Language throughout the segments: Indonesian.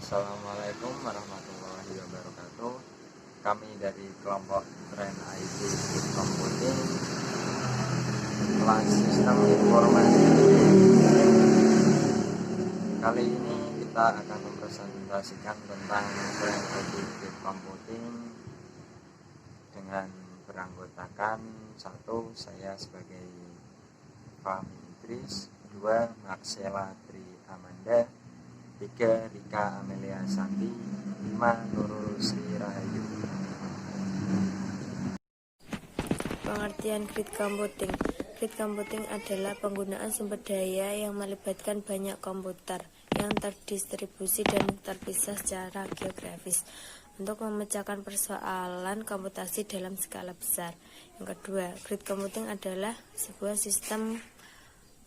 Assalamualaikum warahmatullahi wabarakatuh. Kami dari kelompok Tren IT Computing kelas Sistem Informasi. Kali ini kita akan mempresentasikan tentang Tren IT Computing dengan beranggotakan 1. Saya sebagai Fahmi Idris, 2. Marcella Tri Amanda, 3. Rika Amelia Santi, 5. Nurul Sri Rahayu. Pengertian grid computing. Grid computing adalah penggunaan sumber daya yang melibatkan banyak komputer yang terdistribusi dan terpisah secara geografis untuk memecahkan persoalan komputasi dalam skala besar. Yang kedua, grid computing adalah sebuah sistem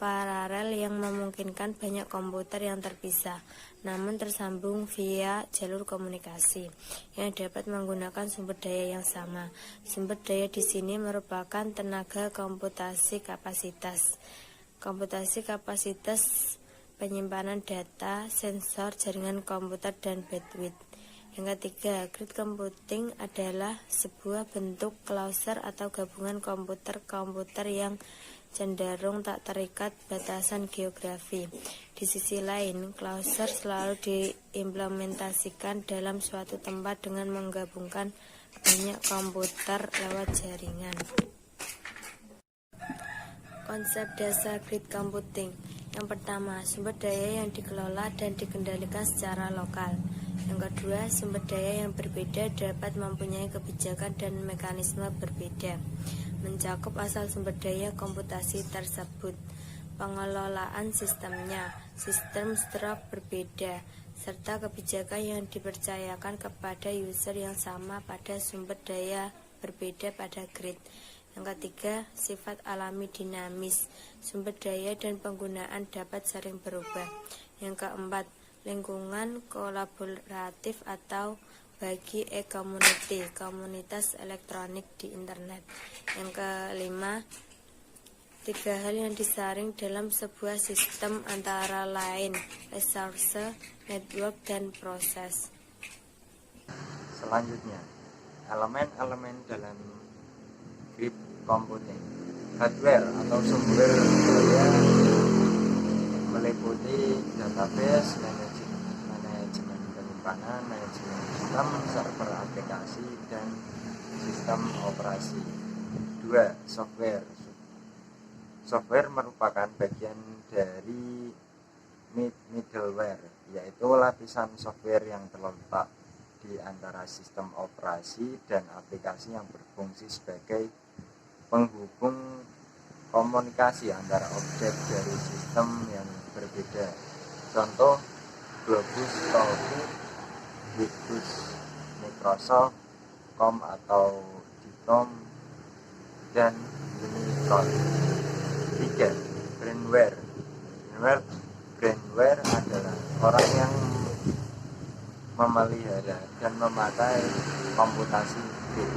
paralel yang memungkinkan banyak komputer yang terpisah namun tersambung via jalur komunikasi yang dapat menggunakan sumber daya yang sama. Sumber daya di sini merupakan tenaga komputasi kapasitas. Komputasi kapasitas penyimpanan data, sensor, jaringan komputer, dan bandwidth. Yang ketiga, grid computing adalah sebuah bentuk cluster atau gabungan komputer-komputer yang cenderung tak terikat batasan geografi. Di sisi lain, cluster selalu diimplementasikan dalam suatu tempat dengan menggabungkan banyak komputer lewat jaringan. Konsep dasar grid computing. Yang pertama, sumber daya yang dikelola dan dikendalikan secara lokal. Yang kedua, sumber daya yang berbeda dapat mempunyai kebijakan dan mekanisme berbeda, mencakup asal sumber daya komputasi tersebut, pengelolaan sistemnya, sistem stroke berbeda, serta kebijakan yang dipercayakan kepada user yang sama pada sumber daya berbeda pada grid. Yang ketiga, sifat alami dinamis, sumber daya dan penggunaan dapat sering berubah. Yang keempat, lingkungan kolaboratif atau bagi e-community, komunitas elektronik di internet. Yang kelima, 3 hal yang disaring dalam sebuah sistem antara lain resource, network, dan proses. Selanjutnya, elemen-elemen dalam grid computing. Hardware atau sumber daya meliputi database, manajemen penyimpanan, manajemen sistem, server aplikasi, dan sistem operasi. 2. Software. Software merupakan bagian dari middleware, yaitu lapisan software yang terletak di antara sistem operasi dan aplikasi yang berfungsi sebagai penghubung komunikasi antara objek dari sistem yang berbeda. Contoh, Globus Tofu, Windows, Microsoft, Com atau Ditom, dan Unicron. 3. Brainware. Brainware adalah orang yang memelihara dan memakai komputasi grid.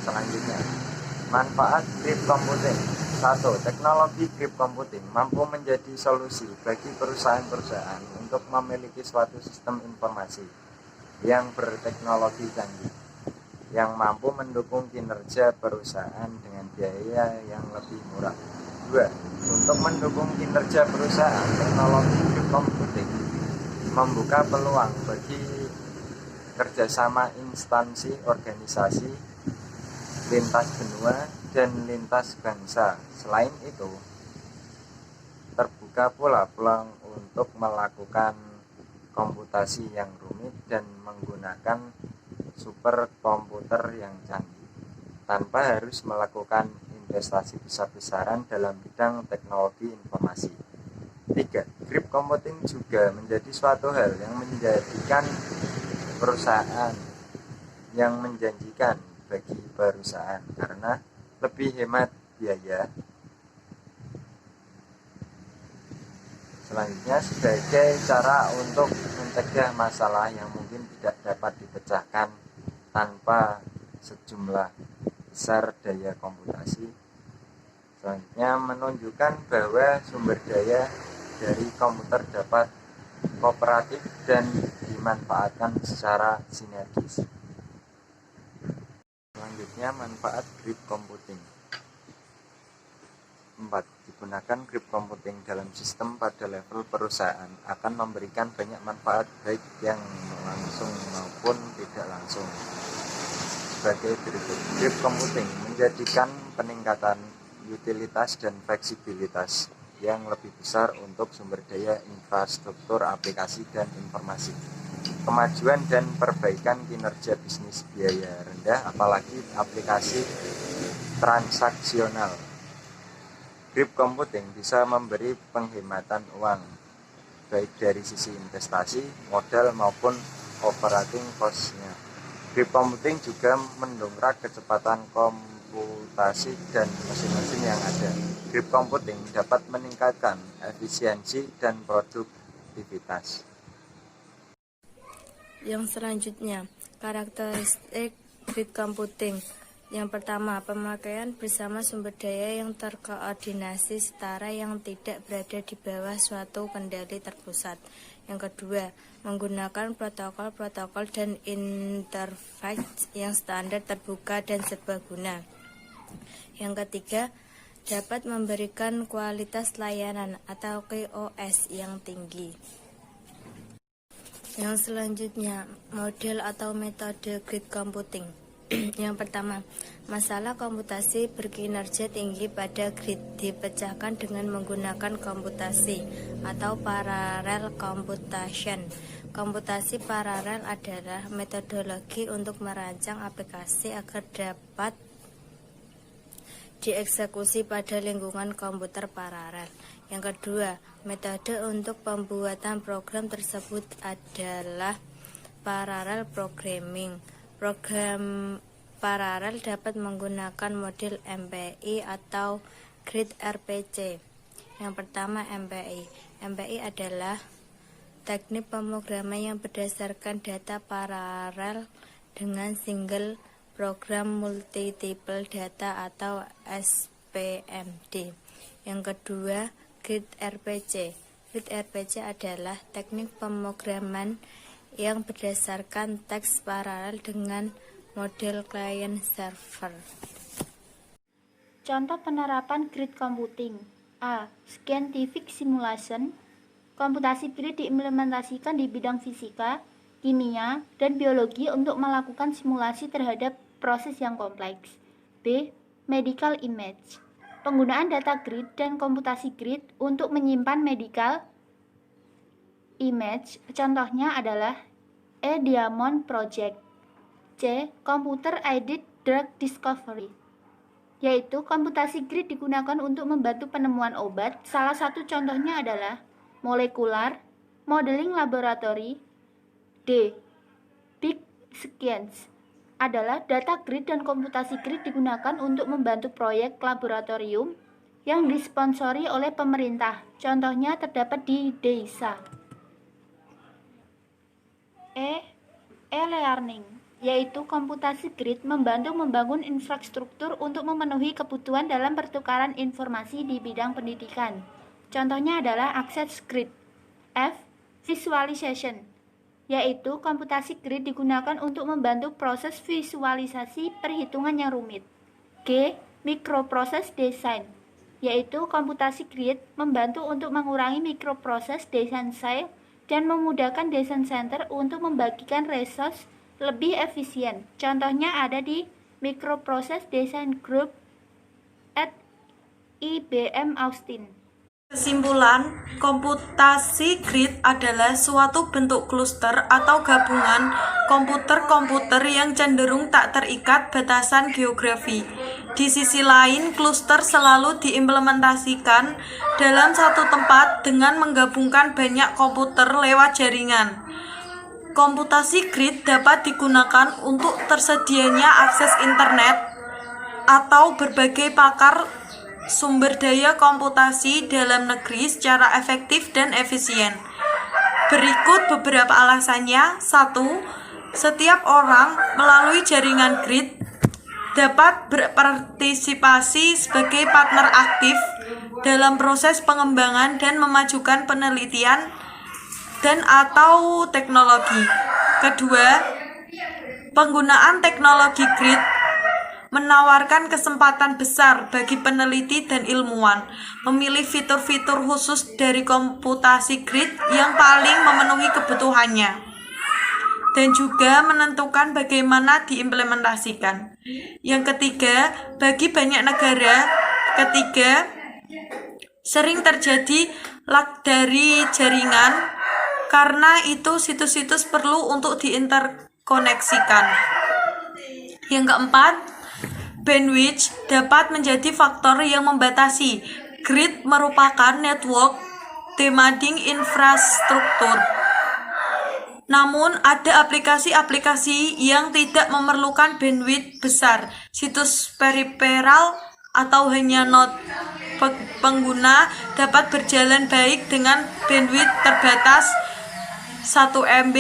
Selanjutnya, manfaat grid computing. 1. Teknologi grid computing mampu menjadi solusi bagi perusahaan-perusahaan untuk memiliki suatu sistem informasi yang berteknologi canggih, yang mampu mendukung kinerja perusahaan dengan biaya yang lebih murah. 2. Untuk mendukung kinerja perusahaan, teknologi grid computing membuka peluang bagi kerjasama instansi organisasi lintas benua dan lintas bangsa. Selain itu, terbuka pula peluang untuk melakukan komputasi yang rumit dan menggunakan superkomputer yang canggih tanpa harus melakukan investasi besar-besaran dalam bidang teknologi informasi. 3. Grid computing juga menjadi suatu hal yang menjadikan perusahaan yang menjanjikan bagi perusahaan karena lebih hemat biaya. Selanjutnya, sebagai cara untuk mencegah masalah yang mungkin tidak dapat dipecahkan tanpa sejumlah besar daya komputasi. Selanjutnya, menunjukkan bahwa sumber daya dari komputer dapat kooperatif, dan dimanfaatkan secara sinergis. Selanjutnya, manfaat grid computing. 4. Digunakan grid computing dalam sistem pada level perusahaan akan memberikan banyak manfaat baik yang langsung maupun tidak langsung. Sebagai berikut, grid computing menjadikan peningkatan utilitas dan fleksibilitas yang lebih besar untuk sumber daya infrastruktur aplikasi dan informasi. Kemajuan dan perbaikan kinerja bisnis biaya rendah, apalagi aplikasi transaksional. Grid computing bisa memberi penghematan uang, baik dari sisi investasi, modal, maupun operating cost-nya. Grid computing juga mendongkrak kecepatan komputasi dan mesin-mesin yang ada. Grid computing dapat meningkatkan efisiensi dan produktivitas. Yang selanjutnya, karakteristik grid computing. Yang pertama, pemakaian bersama sumber daya yang terkoordinasi setara yang tidak berada di bawah suatu kendali terpusat. Yang kedua, menggunakan protokol-protokol dan interface yang standar, terbuka, dan serbaguna. Yang ketiga, dapat memberikan kualitas layanan atau QoS yang tinggi. Yang selanjutnya, model atau metode grid computing. Yang pertama, masalah komputasi berkinerja tinggi pada grid dipecahkan dengan menggunakan komputasi atau parallel computation. Komputasi paralel adalah metodologi untuk merancang aplikasi agar dapat dieksekusi pada lingkungan komputer paralel. Yang kedua, metode untuk pembuatan program tersebut adalah parallel programming. Program paralel dapat menggunakan model MPI atau grid RPC. Yang pertama, MPI. MPI adalah teknik pemrograman yang berdasarkan data paralel dengan single program multiple data atau SPMD. Yang kedua, grid RPC. Grid RPC adalah teknik pemrograman yang berdasarkan teks paralel dengan model client server. Contoh penerapan grid computing. A. Scientific simulation. Komputasi grid diimplementasikan di bidang fisika, kimia, dan biologi untuk melakukan simulasi terhadap proses yang kompleks. B. Medical image. Penggunaan data grid dan komputasi grid untuk menyimpan medical image, contohnya adalah E-Diamond Project. C. Computer-aided drug discovery, yaitu komputasi grid digunakan untuk membantu penemuan obat. Salah satu contohnya adalah molecular modeling laboratory. D. Big Science adalah data grid dan komputasi grid digunakan untuk membantu proyek laboratorium yang disponsori oleh pemerintah. Contohnya terdapat di desa. E-learning, yaitu komputasi grid membantu membangun infrastruktur untuk memenuhi kebutuhan dalam pertukaran informasi di bidang pendidikan. Contohnya adalah access grid. F. Visualization, yaitu komputasi grid digunakan untuk membantu proses visualisasi perhitungan yang rumit. G. Microprocess design, yaitu komputasi grid membantu untuk mengurangi mikroproses desain sel dan memudahkan desain center untuk membagikan resource lebih efisien. Contohnya ada di Microprocess Design Group at IBM Austin. Kesimpulan, komputasi grid adalah suatu bentuk kluster atau gabungan komputer-komputer yang cenderung tak terikat batasan geografi. Di sisi lain, kluster selalu diimplementasikan dalam satu tempat dengan menggabungkan banyak komputer lewat jaringan. Komputasi grid dapat digunakan untuk tersedianya akses internet atau berbagai pakar sumber daya komputasi dalam negeri secara efektif dan efisien. Berikut beberapa alasannya. 1. Setiap orang melalui jaringan grid dapat berpartisipasi sebagai partner aktif dalam proses pengembangan dan memajukan penelitian dan atau teknologi. Kedua, penggunaan teknologi grid menawarkan kesempatan besar bagi peneliti dan ilmuwan memilih fitur-fitur khusus dari komputasi grid yang paling memenuhi kebutuhannya dan juga menentukan bagaimana diimplementasikan. Yang ketiga, bagi banyak negara, sering terjadi lag dari jaringan, karena itu situs-situs perlu untuk diinterkoneksikan. Yang keempat, bandwidth dapat menjadi faktor yang membatasi. Grid merupakan network demanding infrastruktur. Namun, ada aplikasi-aplikasi yang tidak memerlukan bandwidth besar. Situs periferal atau hanya node pengguna dapat berjalan baik dengan bandwidth terbatas 1 MB.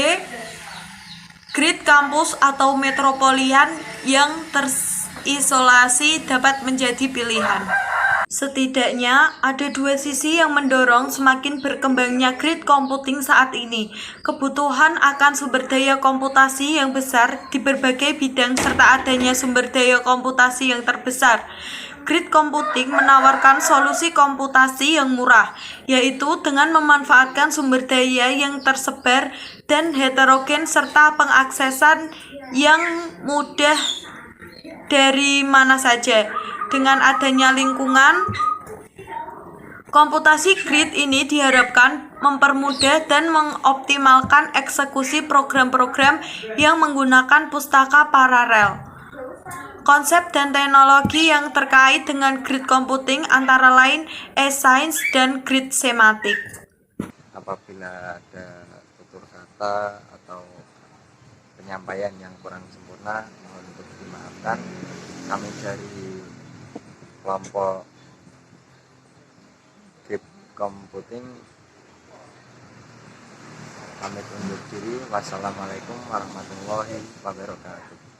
Grid kampus atau metropolitan yang terisolasi dapat menjadi pilihan. Setidaknya ada dua sisi yang mendorong semakin berkembangnya grid computing saat ini. Kebutuhan akan sumber daya komputasi yang besar di berbagai bidang serta adanya sumber daya komputasi yang terbesar. Grid computing menawarkan solusi komputasi yang murah, yaitu dengan memanfaatkan sumber daya yang tersebar dan heterogen serta pengaksesan yang mudah dari mana saja. Dengan adanya lingkungan komputasi grid ini diharapkan mempermudah dan mengoptimalkan eksekusi program-program yang menggunakan pustaka paralel. Konsep dan teknologi yang terkait dengan grid computing antara lain e-science dan grid semantik. Apabila ada tutur kata atau penyampaian yang kurang sempurna, mohon untuk dimaafkan. Kami dari kelompok Grid Computing pamit undur diri. Wassalamualaikum warahmatullahi wabarakatuh.